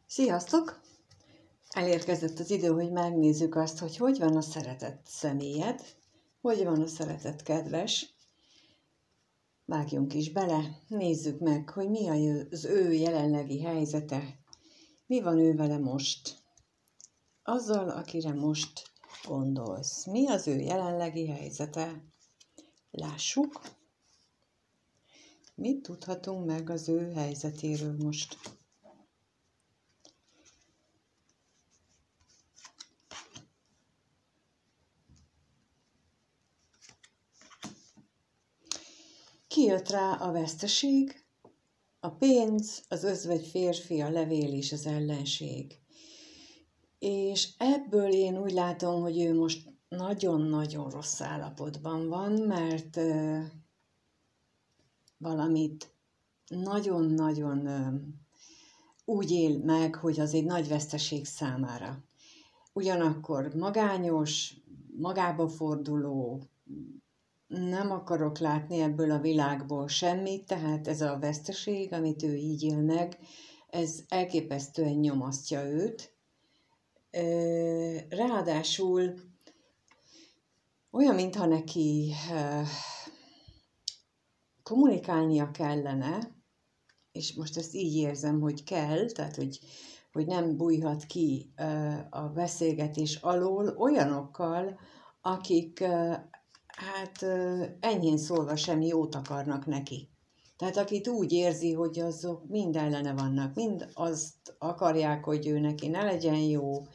Sziasztok! Elérkezett az idő, hogy megnézzük azt, hogy van a szeretett személyed, hogy van a szeretett kedves. Vágjunk is bele, nézzük meg, hogy mi az ő jelenlegi helyzete, mi van ő vele most. Azzal, akire most gondolsz. Mi az ő jelenlegi helyzete? Lássuk, mit tudhatunk meg az ő helyzetéről most. Kijött rá a veszteség, a pénz, az özvegy férfi, a levél és az ellenség. És ebből én úgy látom, hogy ő most nagyon-nagyon rossz állapotban van, mert valamit nagyon-nagyon úgy él meg, hogy az egy nagy veszteség számára. Ugyanakkor magányos, magába forduló, nem akarok látni ebből a világból semmit, tehát ez a veszteség, amit ő így él meg, ez elképesztően nyomasztja őt. Ráadásul olyan, mintha neki kommunikálnia kellene, és most ezt így érzem, hogy kell, tehát hogy nem bújhat ki a beszélgetés alól olyanokkal, akik hát enyhén szólva sem jót akarnak neki. Tehát akit úgy érzi, hogy azok mind ellene vannak, mind azt akarják, hogy ő neki ne legyen jó,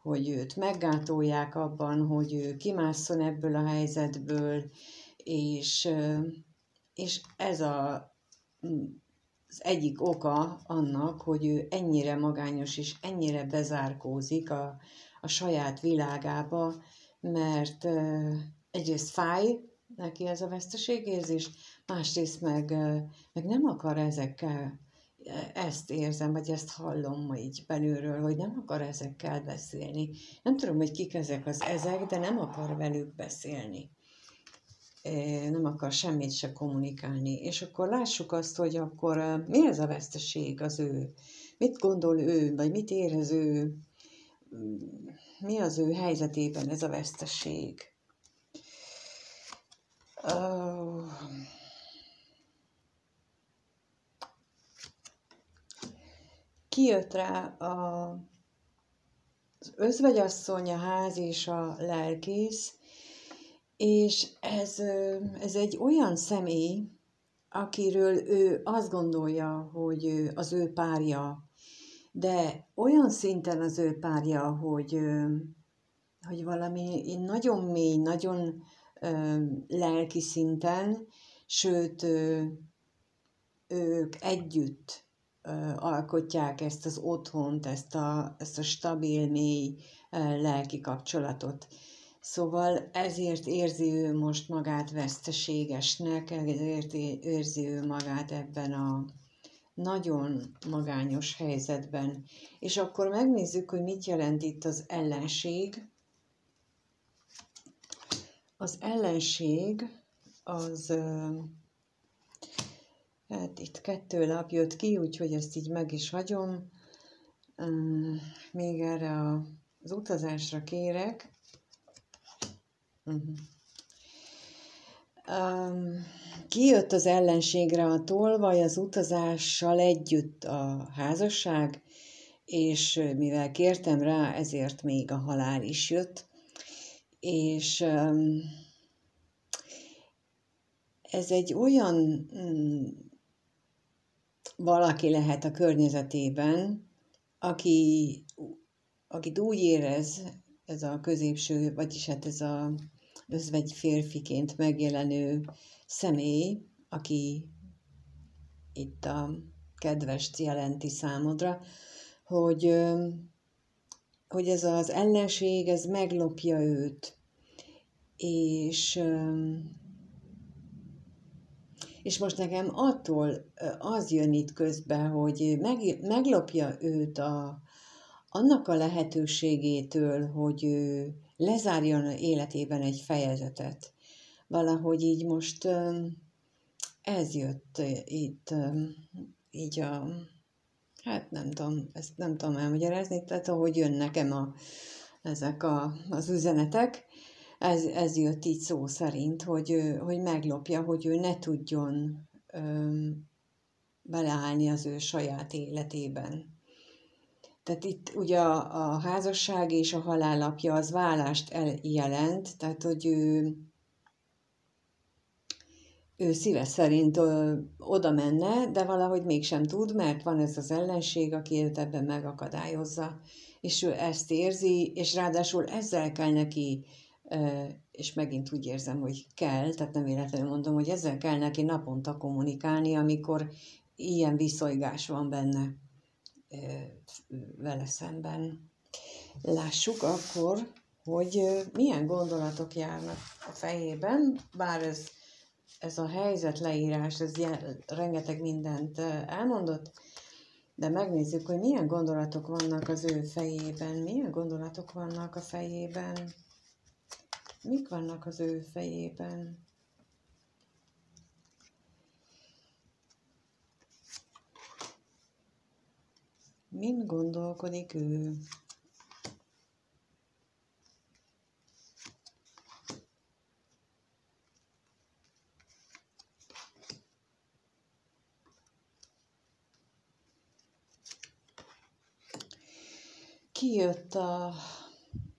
hogy őt meggátolják abban, hogy ő kimásszon ebből a helyzetből, és ez az egyik oka annak, hogy ő ennyire magányos és ennyire bezárkózik a saját világába, mert egyrészt fáj neki ez a veszteségérzés, másrészt meg nem akar ezekkel, ezt érzem, vagy ezt hallom így belülről, hogy nem akar ezekkel beszélni. Nem tudom, hogy kik ezek, de nem akar velük beszélni. Nem akar semmit se kommunikálni. És akkor lássuk azt, hogy akkor mi ez a veszteség az ő? Mit gondol ő, vagy mit érez ő? Mi az ő helyzetében ez a veszteség? Kijött rá az özvegyasszony, a ház és a lelkész, és ez egy olyan személy, akiről ő azt gondolja, hogy az ő párja, de olyan szinten az ő párja, hogy valami nagyon mély, nagyon lelki szinten, sőt, ők együtt alkotják ezt az otthont, ezt a stabil, mély lelki kapcsolatot. Szóval ezért érzi ő most magát veszteségesnek, ezért érzi ő magát ebben a nagyon magányos helyzetben. És akkor megnézzük, hogy mit jelent itt az ellenség. Az ellenség az, hát itt 2 lap jött ki, úgyhogy ezt így meg is hagyom. Még erre az utazásra kérek. Kijött az ellenségre a tolvaj, az utazással együtt a házasság, és mivel kértem rá, ezért még a halál is jött. És ez egy olyan valaki lehet a környezetében, akit úgy érez, ez a középső, vagyis hát ez az özvegy férfiként megjelenő személy, aki itt a kedvest jelenti számodra, hogy ez az ellenség, ez meglopja őt, és most nekem attól az jön itt közbe, hogy meglopja őt annak a lehetőségétől, hogy ő lezárjon életében egy fejezetet. Valahogy így most ez jött itt így Hát nem tudom, ezt nem tudom elmagyarázni, tehát ahogy jön nekem az üzenetek, ez jött így szó szerint, hogy meglopja, hogy ő ne tudjon beleállni az ő saját életében. Tehát itt ugye a házasság és a halál apja az válást jelent, tehát hogy ő szíve szerint oda menne, de valahogy mégsem tud, mert van ez az ellenség, aki őt ebben megakadályozza. És ő ezt érzi, és ráadásul ezzel kell neki, és megint úgy érzem, hogy kell, tehát nem véletlenül mondom, hogy ezzel kell neki naponta kommunikálni, amikor ilyen viszolygás van benne vele szemben. Lássuk akkor, hogy milyen gondolatok járnak a fejében, bár ez a helyzet leírás, ez rengeteg mindent elmondott, de megnézzük, hogy milyen gondolatok vannak az ő fejében, milyen gondolatok vannak a fejében, mik vannak az ő fejében. Mind gondolkodik ő? Kijött a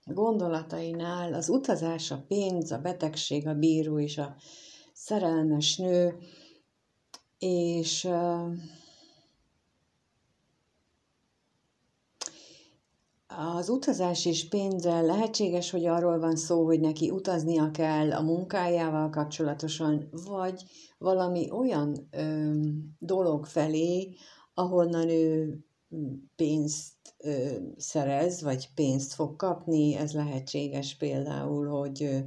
gondolatainál az utazás, a pénz, a betegség, a bíró és a szerelmes nő, és az utazás és pénzzel lehetséges, hogy arról van szó, hogy neki utaznia kell a munkájával kapcsolatosan, vagy valami olyan dolog felé, ahonnan ő pénzt szerez, vagy pénzt fog kapni. Ez lehetséges például, hogy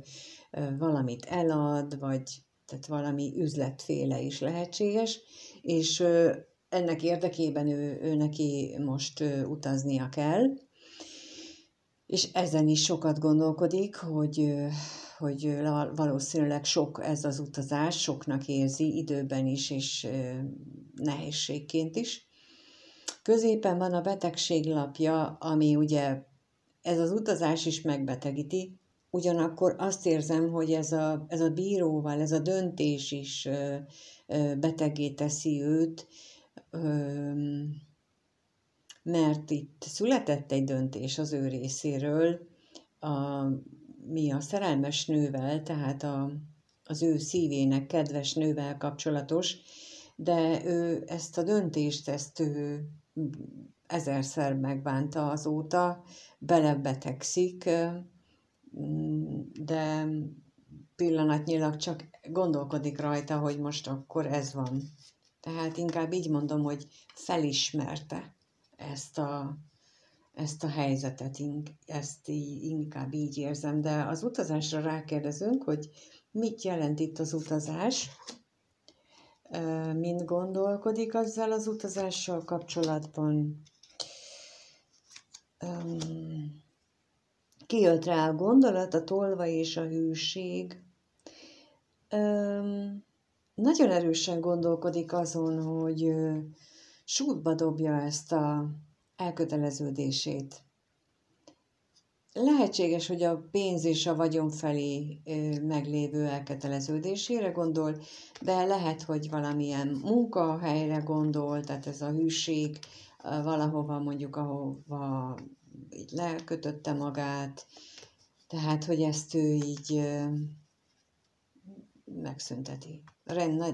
valamit elad, vagy tehát valami üzletféle is lehetséges, és ennek érdekében ő neki most utaznia kell. És ezen is sokat gondolkodik, hogy valószínűleg sok ez az utazás, soknak érzi időben is, és nehézségként is. Középen van a betegség lapja, ami ugye ez az utazás is megbetegíti, ugyanakkor azt érzem, hogy ez a bíróval, ez a döntés is beteggé teszi őt, mert itt született egy döntés az ő részéről, mi a szerelmes nővel, tehát az ő szívének kedves nővel kapcsolatos, de ő ezt a döntést, ő ezerszer megbánta azóta, belebetegszik, de pillanatnyilag csak gondolkodik rajta, hogy most akkor ez van. Tehát inkább így mondom, hogy felismerte ezt a helyzetet, ezt inkább így érzem, de az utazásra rákérdezünk, hogy mit jelent itt az utazás, mind gondolkodik azzal az utazással kapcsolatban. Kijött rá a gondolat, a tolvaj és a hűség. Nagyon erősen gondolkodik azon, hogy sútba dobja ezt a elköteleződését. Lehetséges, hogy a pénz és a vagyon felé meglévő elköteleződésére gondol, de lehet, hogy valamilyen munkahelyre gondol, tehát ez a hűség valahova mondjuk, ahova így lekötötte magát, tehát, hogy ezt ő így megszünteti.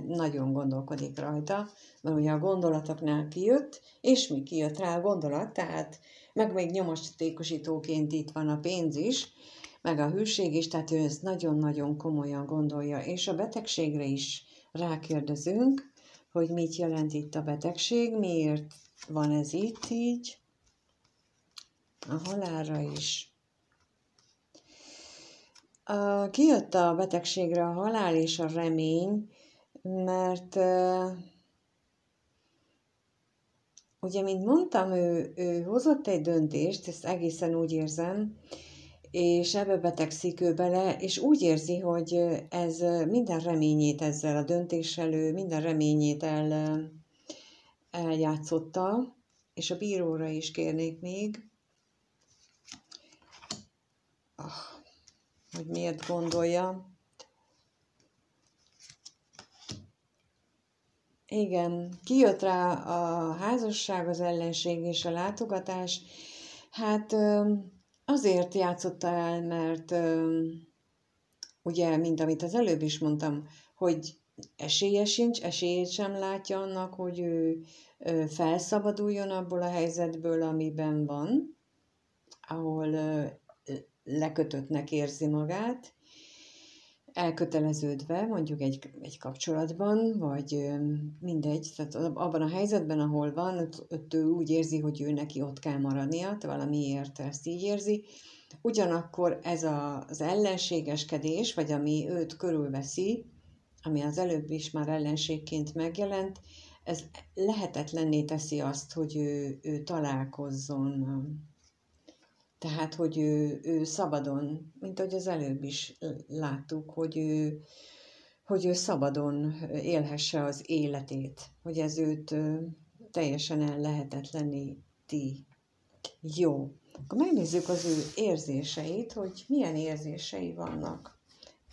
Nagyon gondolkodik rajta, mert ugye a gondolatoknál kijött, és mi kijött rá a gondolat, tehát meg még nyomatékosítóként itt van a pénz is, meg a hűség is, tehát ő ezt nagyon-nagyon komolyan gondolja, és a betegségre is rákérdezünk, hogy mit jelent itt a betegség, miért van ez itt így, a halálra is. Kijött a betegségre a halál és a remény, mert ugye, mint mondtam, ő hozott egy döntést, ezt egészen úgy érzem, és ebbe betegszik ő bele, és úgy érzi, hogy ez minden reményét ezzel a döntéssel, ő minden reményét eljátszotta, és a bíróra is kérnék még, hogy miért gondolja. Igen, kijött rá a házasság, az ellenség és a látogatás. Hát azért játszotta el, mert ugye, mint amit az előbb is mondtam, hogy esélye sincs, esélyét sem látja annak, hogy ő felszabaduljon abból a helyzetből, amiben van, ahol lekötöttnek érzi magát, elköteleződve, mondjuk egy kapcsolatban, vagy mindegy, tehát abban a helyzetben, ahol van, ott ő úgy érzi, hogy ő neki ott kell maradnia, valamiért ezt így érzi. Ugyanakkor ez az ellenségeskedés, vagy ami őt körülveszi, ami az előbb is már ellenségként megjelent, ez lehetetlenné teszi azt, hogy ő találkozzon. Tehát, hogy ő szabadon, mint ahogy az előbb is láttuk, hogy ő szabadon élhesse az életét, hogy ez őt teljesen ellehetetleníti. Jó, akkor megnézzük az ő érzéseit, hogy milyen érzései vannak.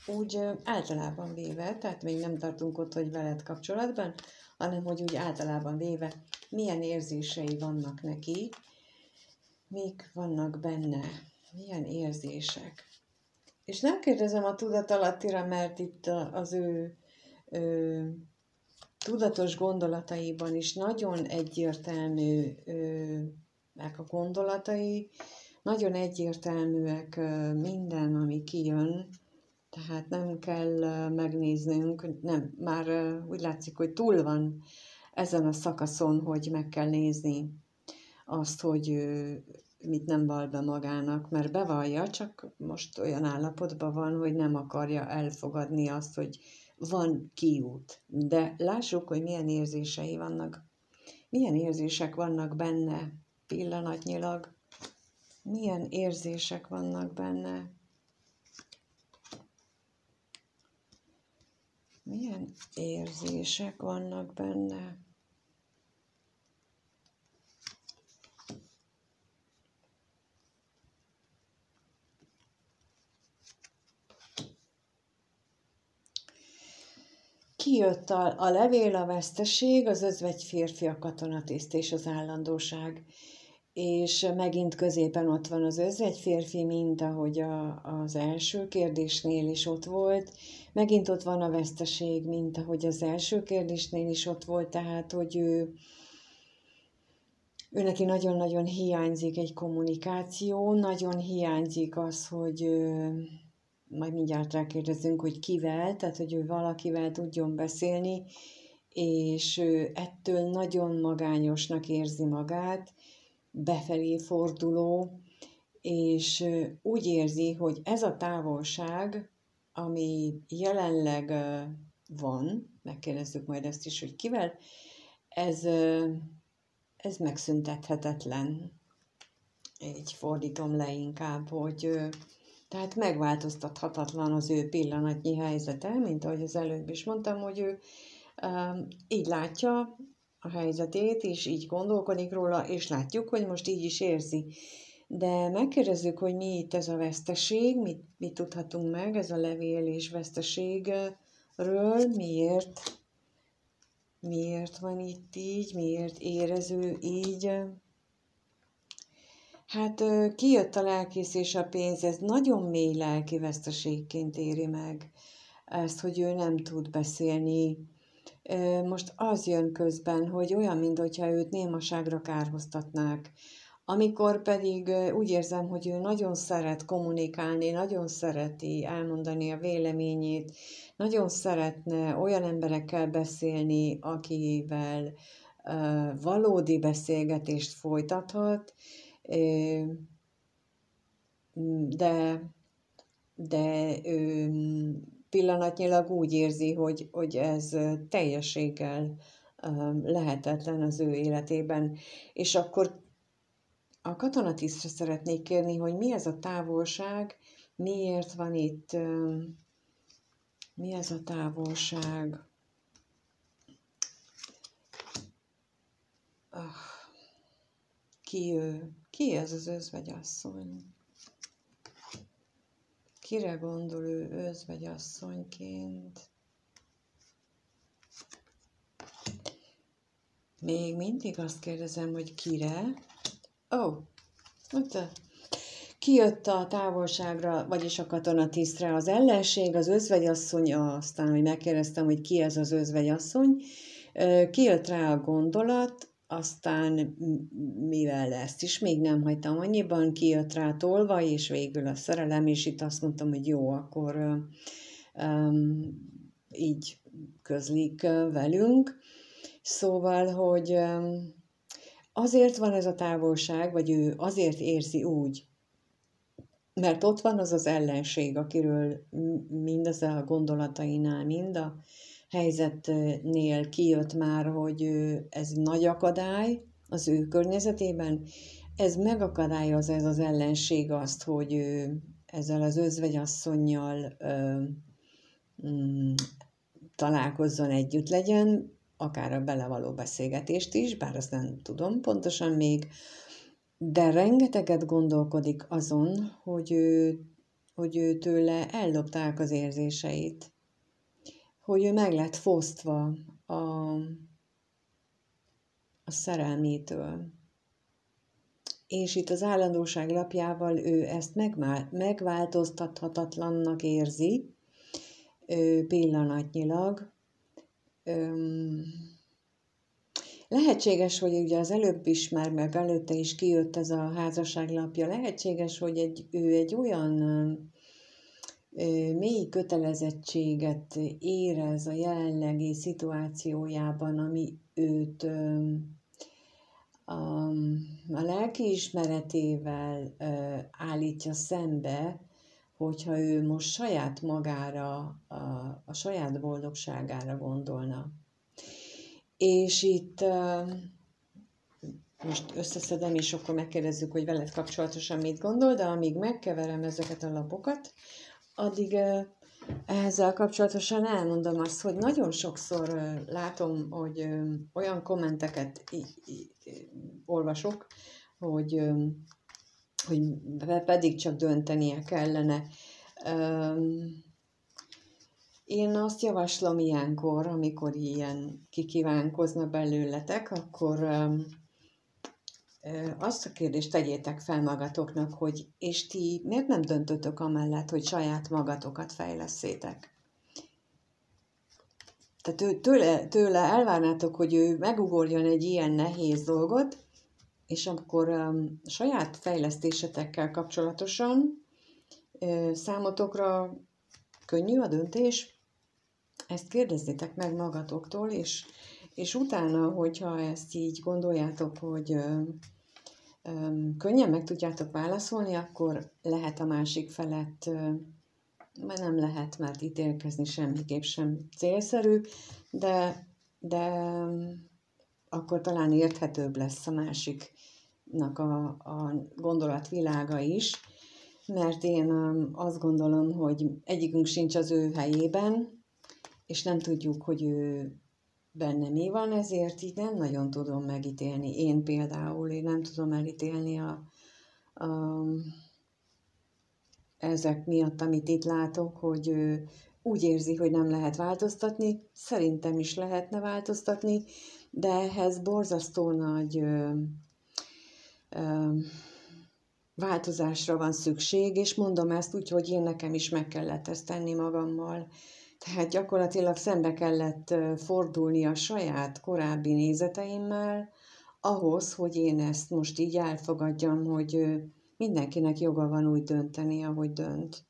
Úgy általában véve, tehát még nem tartunk ott, hogy veled kapcsolatban, hanem hogy úgy általában véve milyen érzései vannak neki, mik vannak benne, milyen érzések. És nem kérdezem a tudatalattira, mert itt az ő tudatos gondolataiban is nagyon egyértelmű meg a gondolatai, nagyon egyértelműek minden, ami kijön, tehát nem kell megnéznünk, nem, már úgy látszik, hogy túl van ezen a szakaszon, hogy meg kell nézni azt, hogy mit nem val be magának, mert bevallja, csak most olyan állapotban van, hogy nem akarja elfogadni azt, hogy van kiút. De lássuk, hogy milyen érzései vannak. Milyen érzések vannak benne pillanatnyilag. Milyen érzések vannak benne. Milyen érzések vannak benne. Kijött a levél, a veszteség, az özvegy férfi, a katonatiszt és az állandóság. És megint középen ott van az özvegy férfi, mint ahogy az első kérdésnél is ott volt. Megint ott van a veszteség, mint ahogy az első kérdésnél is ott volt, tehát hogy ő neki nagyon-nagyon hiányzik egy kommunikáció, nagyon hiányzik az, hogy majd mindjárt rákérdezünk, hogy kivel, tehát hogy ő valakivel tudjon beszélni, és ettől nagyon magányosnak érzi magát, befelé forduló, és úgy érzi, hogy ez a távolság, ami jelenleg van, megkérdezzük majd ezt is, hogy kivel, ez megszüntethetetlen. Így fordítom le inkább, hogy tehát megváltoztathatatlan az ő pillanatnyi helyzete, mint ahogy az előbb is mondtam, hogy ő így látja a helyzetét, és így gondolkodik róla, és látjuk, hogy most így is érzi. De megkérdezzük, hogy mi itt ez a veszteség, mit tudhatunk meg, ez a levél és veszteségről, miért van itt így, miért érező így. Hát kijött a lelkész és a pénz, ez nagyon mély lelki veszteségként éri meg ezt, hogy ő nem tud beszélni. Most az jön közben, hogy olyan, mintha őt némaságra kárhoztatnák. Amikor pedig úgy érzem, hogy ő nagyon szeret kommunikálni, nagyon szereti elmondani a véleményét, nagyon szeretne olyan emberekkel beszélni, akivel valódi beszélgetést folytathat, de pillanatnyilag úgy érzi, hogy ez teljességgel lehetetlen az ő életében. És akkor a katonatisztre szeretnék kérni, hogy mi ez a távolság, miért van itt, mi ez a távolság. ki ő, ki ez az özvegyasszony. Kire gondol ő özvegyasszonyként? Még mindig azt kérdezem, hogy kire. Ott kijött a távolságra, vagyis a katonatisztre az ellenség, az özvegyasszony, aztán, hogy megkérdeztem, hogy ki ez az özvegyasszony, kijött rá a gondolat, aztán mivel ezt is még nem hagytam annyiban, kijött rá tolva, és végül a szerelem, és itt azt mondtam, hogy jó, akkor így közlik velünk. Szóval, hogy azért van ez a távolság, vagy ő azért érzi úgy, mert ott van az az ellenség, akiről mindez a gondolatainál, mind a helyzetnél kijött már, hogy ez nagy akadály az ő környezetében. Ez megakadályoz ez az ellenség azt, hogy ő ezzel az özvegyasszonnyal találkozzon, együtt legyen, akár a belevaló beszélgetést is, bár azt nem tudom pontosan még, de rengeteget gondolkodik azon, hogy ő tőle ellopták az érzéseit, hogy ő meg lett fosztva a szerelmétől. És itt az állandóság lapjával ő ezt megváltoztathatatlannak érzi pillanatnyilag. Lehetséges, hogy ugye az előbb is már, meg előtte is kijött ez a házasságlapja, lehetséges, hogy ő egy olyan mély kötelezettséget érez a jelenlegi szituációjában, ami őt a lelkiismeretével állítja szembe, hogyha ő most saját magára, a saját boldogságára gondolna. És itt most összeszedem, és akkor megkérdezzük, hogy veled kapcsolatosan mit gondol, de amíg megkeverem ezeket a lapokat, addig ezzel kapcsolatosan elmondom azt, hogy nagyon sokszor látom, hogy olyan kommenteket olvasok, hogy pedig csak döntenie kellene. Én azt javaslom ilyenkor, amikor ilyen kikívánkozna belőletek, akkor azt a kérdést tegyétek fel magatoknak, hogy és ti miért nem döntötök amellett, hogy saját magatokat fejlesszétek? Tehát tőle elvárnátok, hogy ő megugorjon egy ilyen nehéz dolgot, és akkor saját fejlesztésetekkel kapcsolatosan számotokra könnyű a döntés? Ezt kérdezzétek meg magatoktól, és utána, hogyha ezt így gondoljátok, hogy könnyen meg tudjátok válaszolni, akkor lehet a másik felett, mert nem lehet, mert ítélkezni semmiképp sem célszerű, de akkor talán érthetőbb lesz a másiknak a gondolatvilága is, mert én azt gondolom, hogy egyikünk sincs az ő helyében, és nem tudjuk, hogy ő benne mi van, ezért így nem nagyon tudom megítélni. Én például, nem tudom elítélni ezek miatt, amit itt látok, hogy ő úgy érzi, hogy nem lehet változtatni. Szerintem is lehetne változtatni, de ehhez borzasztó nagy változásra van szükség, és mondom ezt úgy, hogy én nekem is meg kellett ezt tenni magammal. Tehát gyakorlatilag szembe kellett fordulni a saját korábbi nézeteimmel, ahhoz, hogy én ezt most így elfogadjam, hogy mindenkinek joga van úgy dönteni, ahogy dönt.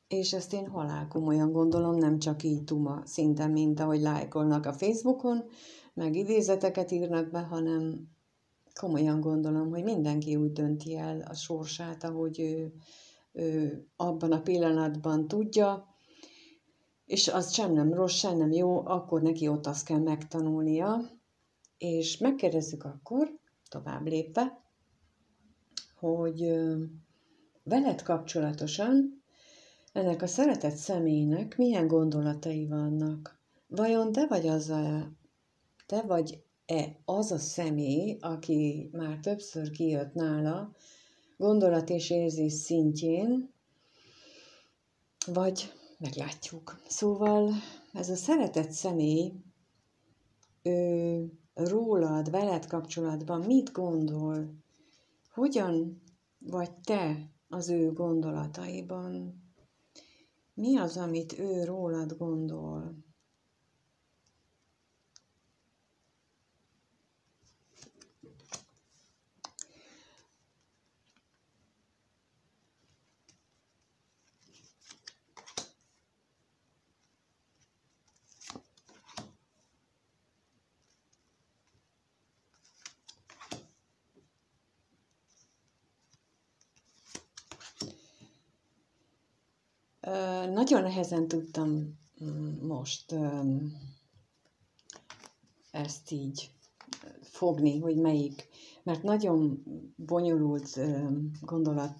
És ezt én halálkomolyan gondolom, nem csak így tuma szinten, mint ahogy lájkolnak a Facebookon, meg idézeteket írnak be, hanem komolyan gondolom, hogy mindenki úgy dönti el a sorsát, ahogy ő abban a pillanatban tudja, és az sem nem rossz, sem nem jó, akkor neki ott azt kell megtanulnia, és megkérdezzük akkor, tovább lépve, hogy veled kapcsolatosan ennek a szeretett személynek milyen gondolatai vannak. Vajon te vagy az a személy, aki már többször kijött nála, gondolat és érzés szintjén, vagy meglátjuk. Szóval ez a szeretett személy, ő rólad, veled kapcsolatban mit gondol? Hogyan vagy te az ő gondolataiban? Mi az, amit ő rólad gondol? Nagyon nehezen tudtam most ezt így fogni, hogy melyik, mert nagyon bonyolult gondolat,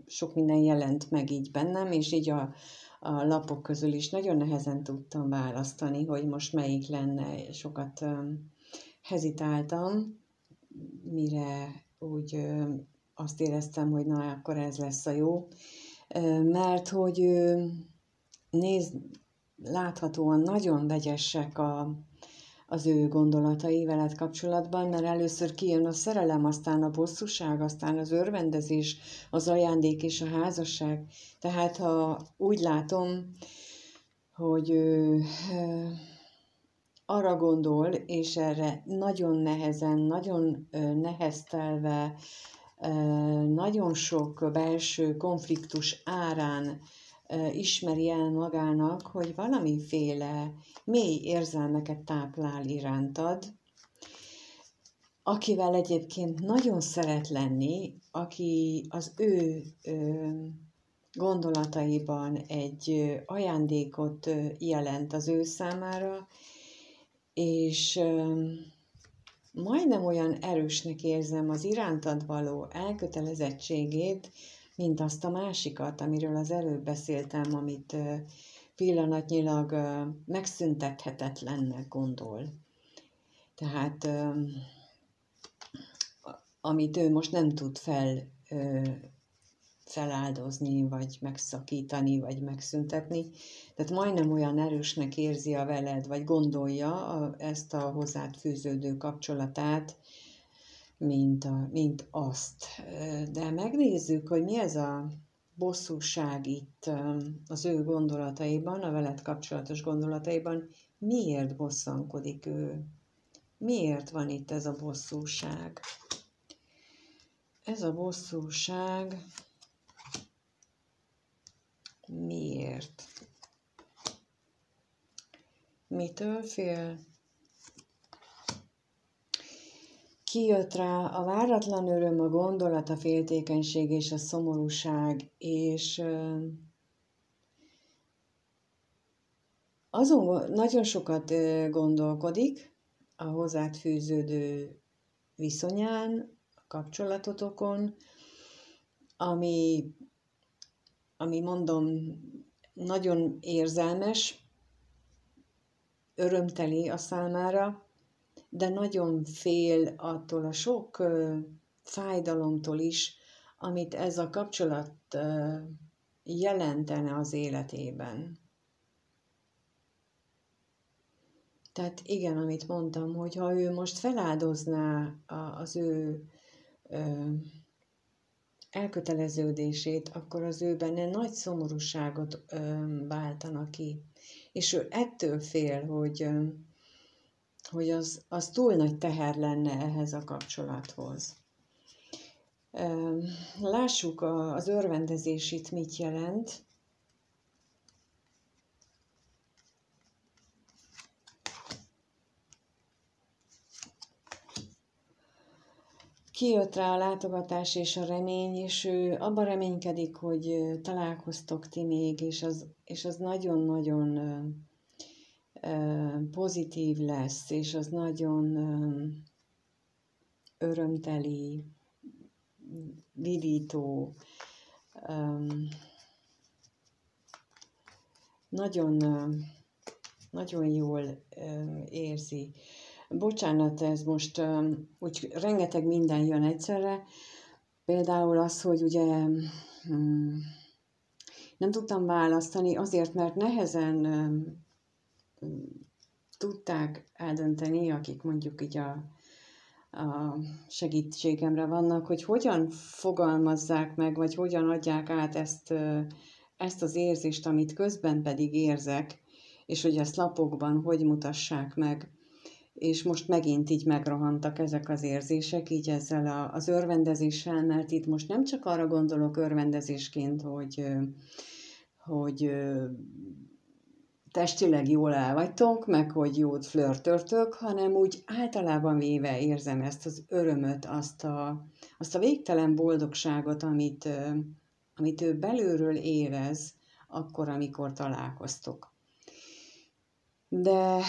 sok minden jelent meg így bennem, és így a lapok közül is nagyon nehezen tudtam választani, hogy most melyik lenne. Sokat hezitáltam, mire úgy azt éreztem, hogy na, akkor ez lesz a jó. Mert hogy láthatóan nagyon vegyesek az ő gondolatai veled kapcsolatban, mert először kijön a szerelem, aztán a bosszúság, aztán az örvendezés, az ajándék és a házasság. Tehát ha úgy látom, hogy ő arra gondol, és erre nagyon nehezen, nagyon neheztelve, nagyon sok belső konfliktus árán ismeri el magának, hogy valamiféle mély érzelmeket táplál irántad, akivel egyébként nagyon szeret lenni, aki az ő gondolataiban egy ajándékot jelent az ő számára, és majdnem olyan erősnek érzem az irántad való elkötelezettségét, mint azt a másikat, amiről az előbb beszéltem, amit pillanatnyilag megszüntethetetlennek gondol. Tehát amit ő most nem tud feláldozni, vagy megszakítani, vagy megszüntetni. Tehát majdnem olyan erősnek érzi a veled, vagy gondolja ezt a hozzád fűződő kapcsolatát, mint azt. De megnézzük, hogy mi ez a bosszúság itt az ő gondolataiban, a veled kapcsolatos gondolataiban, miért bosszankodik ő? Miért van itt ez a bosszúság? Ez a bosszúság miért? Mitől fél? Kijött rá a váratlan öröm, a gondolat, a féltékenység és a szomorúság, és azon nagyon sokat gondolkodik a hozzád fűződő viszonyán, a kapcsolatotokon, ami mondom, nagyon érzelmes, örömteli a számára, de nagyon fél attól a sok fájdalomtól is, amit ez a kapcsolat jelentene az életében. Tehát igen, amit mondtam, hogy ha ő most feláldozná az ő elköteleződését, akkor az ő benne nagy szomorúságot váltana ki. És ő ettől fél, hogy az túl nagy teher lenne ehhez a kapcsolathoz. Lássuk az örvendezés itt mit jelent. Kijött rá a látogatás és a remény, és ő abban reménykedik, hogy találkoztok ti még, és az nagyon-nagyon pozitív lesz, és az nagyon örömteli, vidító, nagyon jól érzi. Bocsánat, ez most úgy rengeteg minden jön egyszerre. Például az, hogy ugye nem tudtam választani, azért, mert nehezen tudták eldönteni, akik mondjuk így a segítségemre vannak, hogy hogyan fogalmazzák meg, vagy hogyan adják át ezt az érzést, amit közben pedig érzek, és hogy ezt lapokban hogy mutassák meg. És most megint így megrohantak ezek az érzések, így ezzel az örvendezéssel, mert itt most nem csak arra gondolok örvendezésként, hogy testileg jól el vagytok, meg hogy jót flörtöltök, hanem úgy általában véve érzem ezt az örömöt, azt a végtelen boldogságot, amit ő belülről érez, akkor, amikor találkoztok. De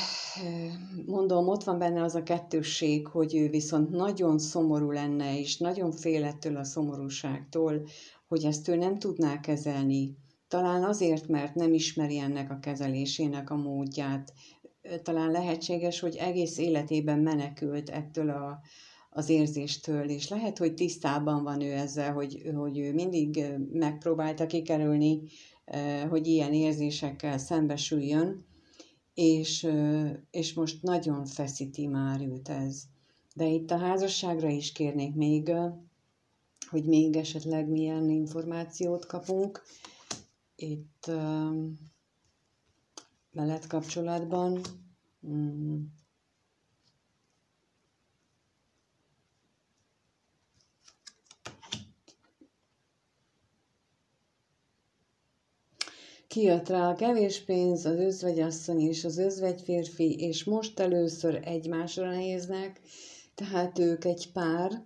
mondom, ott van benne az a kettősség, hogy ő viszont nagyon szomorú lenne, és nagyon fél ettől a szomorúságtól, hogy ezt ő nem tudná kezelni. Talán azért, mert nem ismeri ennek a kezelésének a módját. Talán lehetséges, hogy egész életében menekült ettől az érzéstől, és lehet, hogy tisztában van ő ezzel, hogy ő mindig megpróbálta kikerülni, hogy ilyen érzésekkel szembesüljön, és most nagyon feszíti már őt ez. De itt a házasságra is kérnék még, hogy még esetleg milyen információt kapunk itt veled kapcsolatban. Kijött rá a kevés pénz, az özvegyasszony és az özvegyférfi, és most először egymásra néznek, tehát ők egy pár,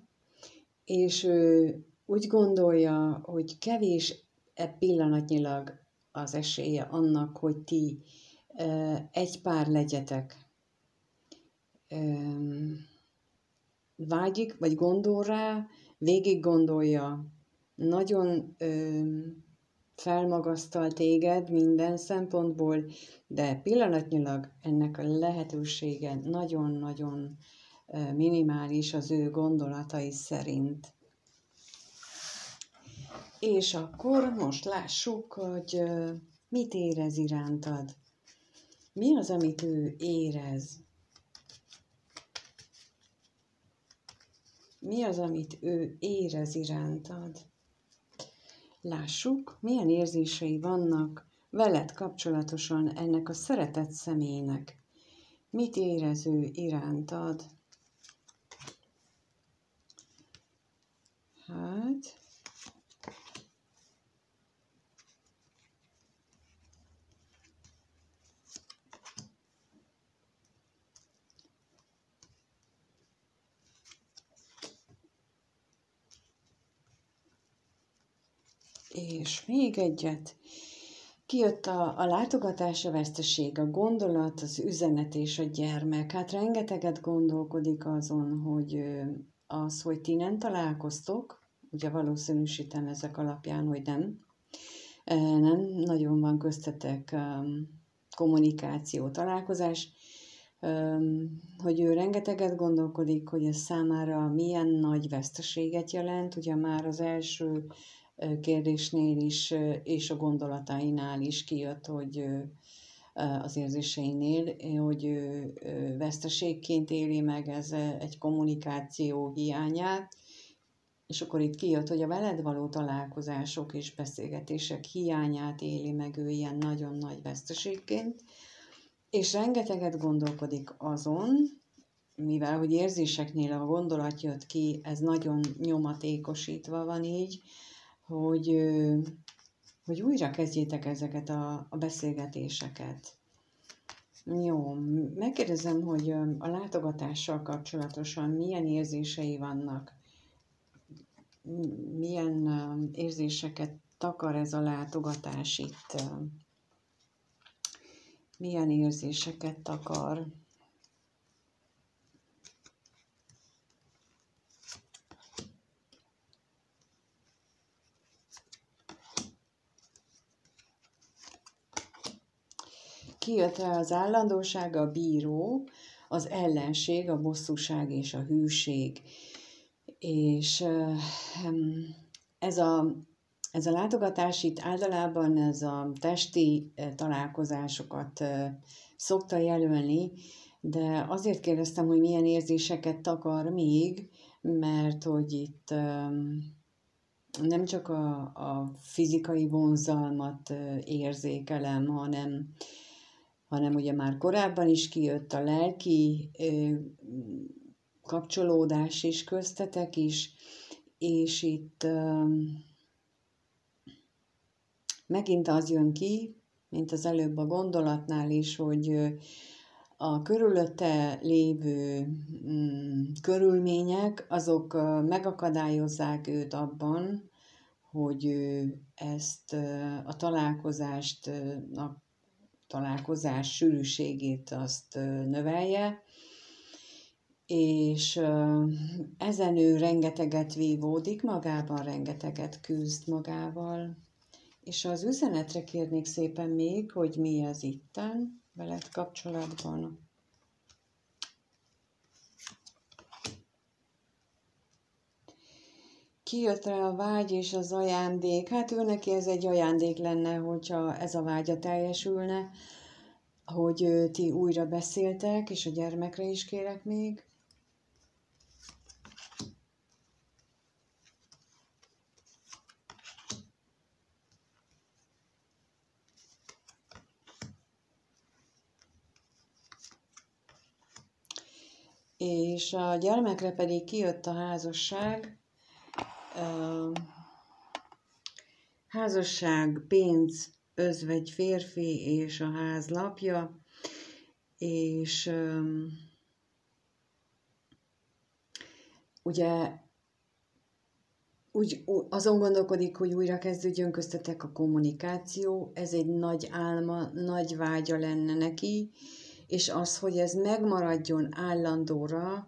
és ő úgy gondolja, hogy kevés pillanatnyilag az esélye annak, hogy ti egy pár legyetek. Vágyik, vagy gondol rá, végig gondolja, nagyon felmagasztal téged minden szempontból, de pillanatnyilag ennek a lehetősége nagyon-nagyon minimális az ő gondolatai szerint. És akkor most lássuk, hogy mit érez irántad. Mi az, amit ő érez? Mi az, amit ő érez irántad? Lássuk, milyen érzései vannak veled kapcsolatosan ennek a szeretett személynek. Mit érez ő irántad? Hát... És még egyet. Kijött a látogatás, a veszteség, a gondolat, az üzenet és a gyermek. Hát rengeteget gondolkodik azon, hogy ti nem találkoztok, ugye valószínűsítem ezek alapján, hogy nem. Nem nagyon van köztetek kommunikáció, találkozás, hogy ő rengeteget gondolkodik, hogy ez számára milyen nagy veszteséget jelent. Ugye már az első kérdésnél is, és a gondolatainál is kijött, hogy az érzéseinél, hogy veszteségként éli meg ez egy kommunikáció hiányát, és akkor itt kijött, hogy a veled való találkozások és beszélgetések hiányát éli meg ő ilyen nagyon nagy veszteségként, és rengeteget gondolkodik azon, mivel hogy érzéseknél a gondolat jött ki, ez nagyon nyomatékosítva van így, hogy újra kezdjétek ezeket a beszélgetéseket. Jó, megkérdezem, hogy a látogatással kapcsolatosan milyen érzései vannak, milyen érzéseket takar ez a látogatás itt, milyen érzéseket takar. Kijött rá az állandóság, a bíró, az ellenség, a bosszúság és a hűség. És ez a látogatás itt általában ez a testi találkozásokat szokta jelölni, de azért kérdeztem, hogy milyen érzéseket takar még, mert hogy itt nem csak a fizikai vonzalmat érzékelem, hanem ugye már korábban is kijött a lelki kapcsolódás is köztetek is, és itt megint az jön ki, mint az előbb a gondolatnál is, hogy a körülötte lévő körülmények, azok megakadályozzák őt abban, hogy ő ezt a találkozás sűrűségét azt növelje, és ezen ő rengeteget vívódik magában, rengeteget küzd magával. És az üzenetre kérnék szépen még, hogy mi ez itten veled kapcsolatban. Kijött rá a vágy és az ajándék. Hát ő neki ez egy ajándék lenne, hogyha ez a vágya teljesülne, hogy ti újra beszéltek, és a gyermekre is kérek még. És a gyermekre pedig kijött a házasság. Házasság, pénz, özvegy, férfi és a ház lapja, és ugye úgy azon gondolkodik, hogy újra kezdődjön köztetek a kommunikáció, ez egy nagy álma, nagy vágya lenne neki, és az, hogy ez megmaradjon állandóra,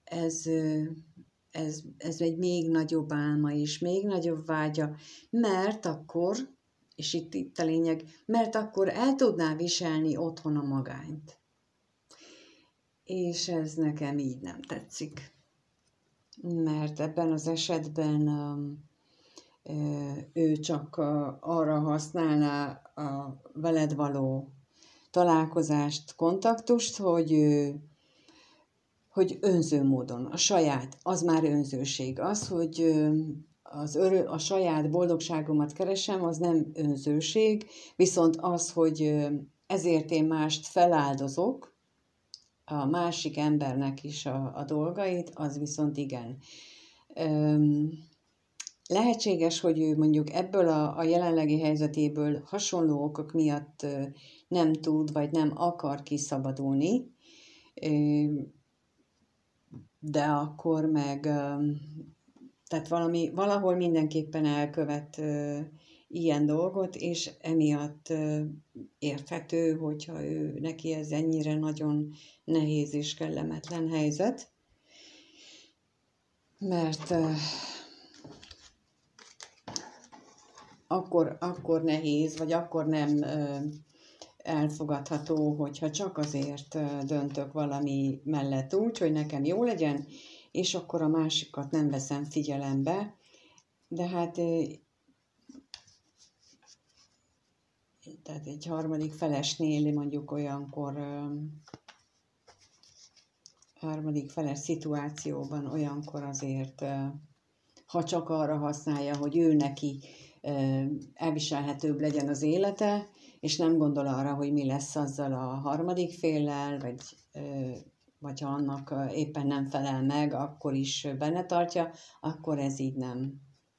ez egy még nagyobb álma is, még nagyobb vágya, mert akkor, és itt a lényeg, mert akkor el tudná viselni otthon a magányt. És ez nekem így nem tetszik. Mert ebben az esetben ő csak arra használná a veled való találkozást, kontaktust, hogy önző módon, a saját, az már önzőség. Az, hogy a saját boldogságomat keresem, az nem önzőség, viszont az, hogy ezért én mást feláldozok, a másik embernek is a dolgait, az viszont igen. Lehetséges, hogy ő mondjuk ebből a jelenlegi helyzetéből hasonló okok miatt nem tud, vagy nem akar kiszabadulni, de akkor meg, tehát valahol mindenképpen elkövet ilyen dolgot, és emiatt érthető, hogyha neki ez ennyire nagyon nehéz és kellemetlen helyzet, mert akkor nehéz, vagy akkor nem elfogadható, hogyha csak azért döntök valami mellett úgy, hogy nekem jó legyen, és akkor a másikat nem veszem figyelembe. De hát tehát egy harmadik felesnél mondjuk olyankor harmadik feles szituációban olyankor azért, ha csak arra használja, hogy ő neki elviselhetőbb legyen az élete, és nem gondol arra, hogy mi lesz azzal a harmadik féllel, vagy ha annak éppen nem felel meg, akkor is benne tartja, akkor ez így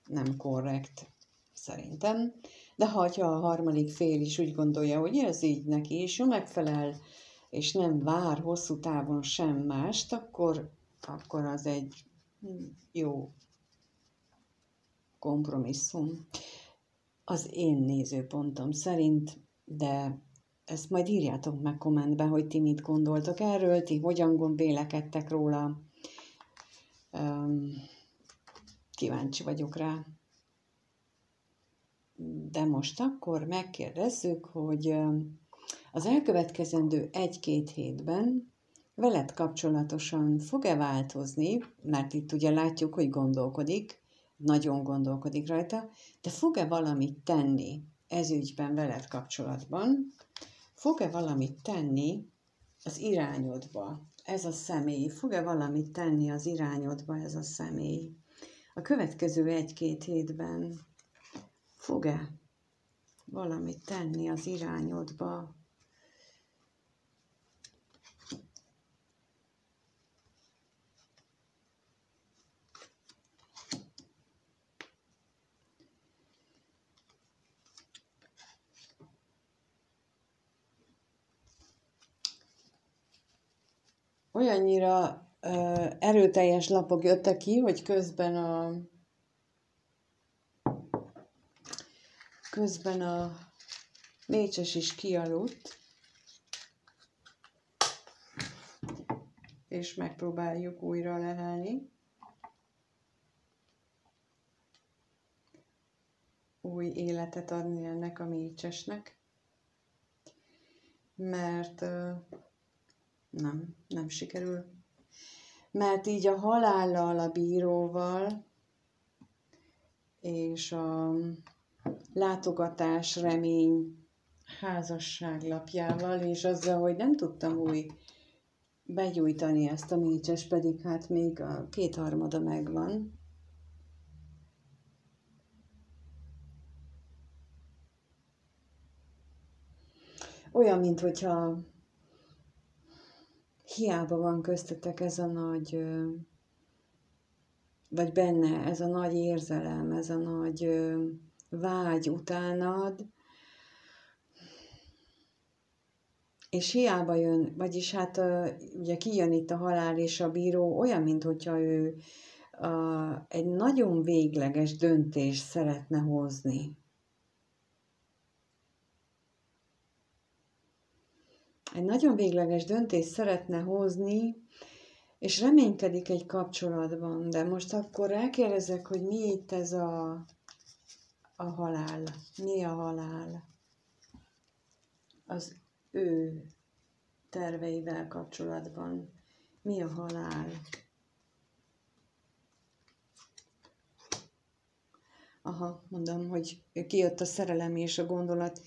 nem korrekt szerintem. De ha a harmadik fél is úgy gondolja, hogy ez így neki is jó megfelel, és nem vár hosszú távon sem mást, akkor az egy jó kompromisszum az én nézőpontom szerint, de ezt majd írjátok meg kommentben, hogy ti mit gondoltok erről, ti hogyan vélekedtek róla. Kíváncsi vagyok rá. De most akkor megkérdezzük, hogy az elkövetkezendő 1-2 hétben veled kapcsolatosan fog-e változni, mert itt ugye látjuk, hogy gondolkodik, nagyon gondolkodik rajta, de fog-e valamit tenni ez ügyben veled kapcsolatban? Fog-e valamit tenni az irányodba ez a személy? Fog-e valamit tenni az irányodba ez a személy? A következő 1-2 hétben fog-e valamit tenni az irányodba? Olyannyira erőteljes lapok jöttek ki, hogy közben a mécses is kialudt, és megpróbáljuk újra lelelni. Új életet adni ennek a mécsesnek, mert nem sikerül. Mert így a halállal, a bíróval és a látogatás, remény, házasság lapjával, és azzal, hogy nem tudtam új begyújtani ezt a mécses, pedig hát még a 2/3 megvan. Olyan, minthogyha hiába van köztetek ez a nagy, vagy benne ez a nagy érzelem, ez a nagy vágy utánad, és hiába jön, vagyis hát ugye kijön itt a halál és a bíró, olyan, minthogyha ő egy nagyon végleges döntést szeretne hozni. Egy nagyon végleges döntést szeretne hozni, és reménykedik egy kapcsolatban. De most akkor elkérdezek, hogy mi itt ez a halál? Mi a halál? Az ő terveivel kapcsolatban. Mi a halál? Aha, mondom, hogy kijött a szerelem és a gondolat.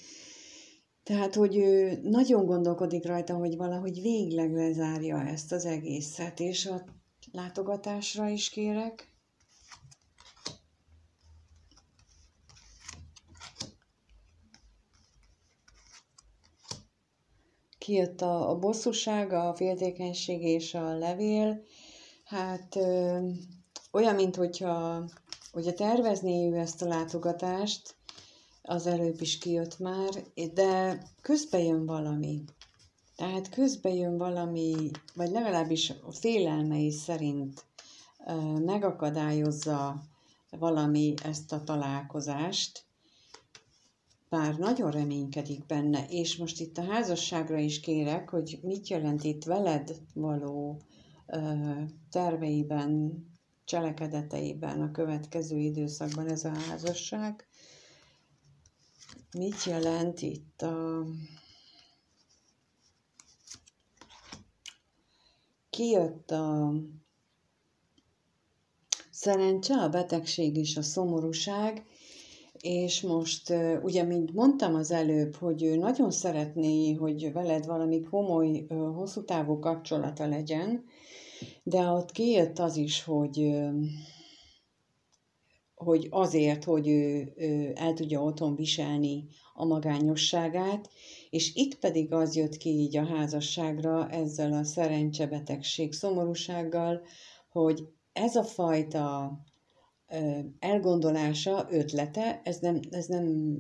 Tehát, hogy ő nagyon gondolkodik rajta, hogy valahogy végleg lezárja ezt az egészet, és a látogatásra is kérek. Kijött a bosszúság, a féltékenység és a levél. Hát olyan, minthogyha tervezné ő ezt a látogatást, az előbb is kijött már, de közbe jön valami. Tehát közbe jön valami, vagy legalábbis a félelmei szerint megakadályozza valami ezt a találkozást, bár nagyon reménykedik benne, és most itt a házasságra is kérek, hogy mit jelent itt veled való terveiben, cselekedeteiben a következő időszakban ez a házasság. Mit jelent itt kijött a szerencse, a betegség és a szomorúság, és most, ugye, mint mondtam az előbb, hogy ő nagyon szeretné, hogy veled valami komoly, hosszú távú kapcsolata legyen, de ott kijött az is, hogy azért, hogy ő el tudja otthon viselni a magányosságát, és itt pedig az jött ki így a házasságra ezzel a szerencsebetegség, szomorúsággal, hogy ez a fajta elgondolása, ötlete, ez nem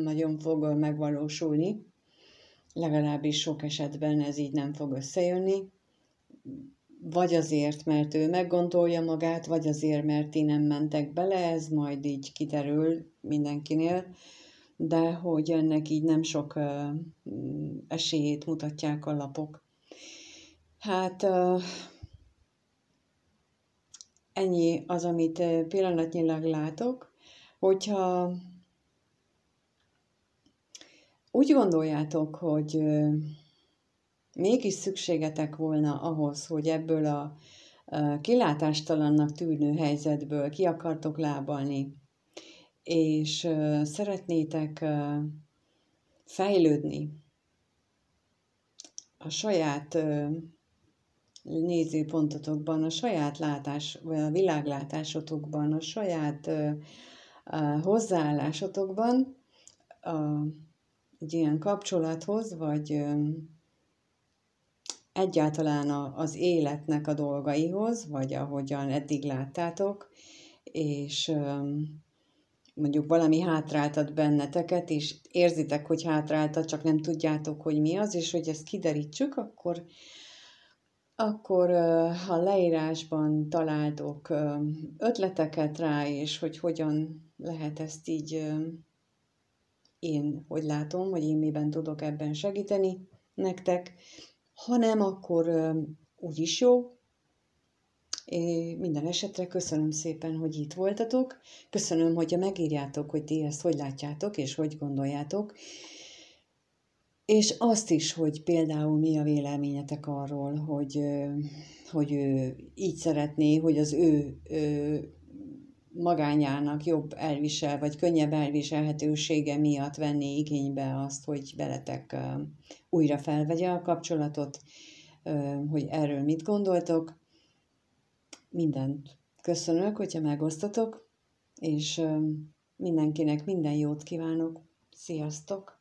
nagyon fog megvalósulni, legalábbis sok esetben ez így nem fog összejönni, vagy azért, mert ő meggondolja magát, vagy azért, mert ti nem mentek bele, ez majd így kiderül mindenkinél, de hogy ennek így nem sok esélyét mutatják a lapok. Hát ennyi az, amit pillanatnyilag látok, hogyha úgy gondoljátok, hogy mégis szükségetek volna ahhoz, hogy ebből a kilátástalannak tűnő helyzetből ki akartok lábalni, és szeretnétek fejlődni a saját nézőpontotokban, a saját vagy a világlátásotokban, a saját hozzáállásotokban egy ilyen kapcsolathoz, vagy egyáltalán az életnek a dolgaihoz, vagy ahogyan eddig láttátok, és mondjuk valami hátráltat benneteket, és érzitek, hogy hátráltat, csak nem tudjátok, hogy mi az, és hogy ezt kiderítsük, akkor ha leírásban találtok ötleteket rá, és hogy hogyan lehet ezt így én, hogy látom, hogy én miben tudok ebben segíteni nektek, ha nem, akkor úgyis jó. Minden esetre köszönöm szépen, hogy itt voltatok. Köszönöm, hogy megírjátok, hogy ti ezt hogy látjátok, és hogy gondoljátok. És azt is, hogy például mi a véleményetek arról, hogy ő így szeretné, hogy az ő magányának jobb vagy könnyebb elviselhetősége miatt venné igénybe azt, hogy veletek újra felvegye a kapcsolatot, hogy erről mit gondoltok. Mindent köszönök, hogyha megosztotok, és mindenkinek minden jót kívánok. Sziasztok!